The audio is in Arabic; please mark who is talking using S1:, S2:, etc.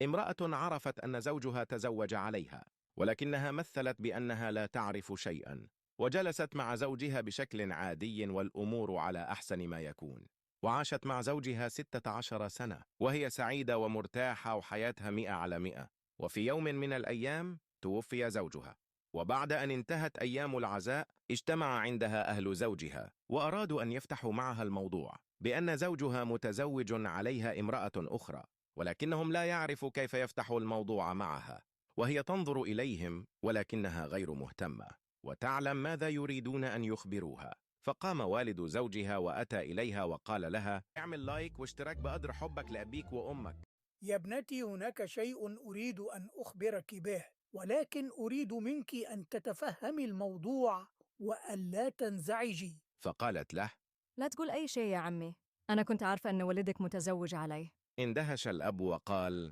S1: امرأة عرفت أن زوجها تزوج عليها، ولكنها مثلت بأنها لا تعرف شيئا، وجلست مع زوجها بشكل عادي والأمور على أحسن ما يكون. وعاشت مع زوجها 16 سنة وهي سعيدة ومرتاحة وحياتها 100 على 100. وفي يوم من الأيام توفي زوجها، وبعد أن انتهت أيام العزاء اجتمع عندها أهل زوجها وأرادوا أن يفتحوا معها الموضوع بأن زوجها متزوج عليها امرأة أخرى، ولكنهم لا يعرفوا كيف يفتحوا الموضوع معها، وهي تنظر إليهم ولكنها غير مهتمة وتعلم ماذا يريدون أن يخبروها. فقام والد زوجها وأتى إليها وقال لها: اعمل لايك واشتراك بقدر حبك لأبيك وأمك.
S2: يا ابنتي، هناك شيء أريد أن أخبرك به، ولكن أريد منك أن تتفهمي الموضوع وأن لا تنزعجي.
S1: فقالت له:
S3: لا تقول أي شيء يا عمي، أنا كنت عارفة أن والدك متزوج علي.
S1: اندهش الأب وقال: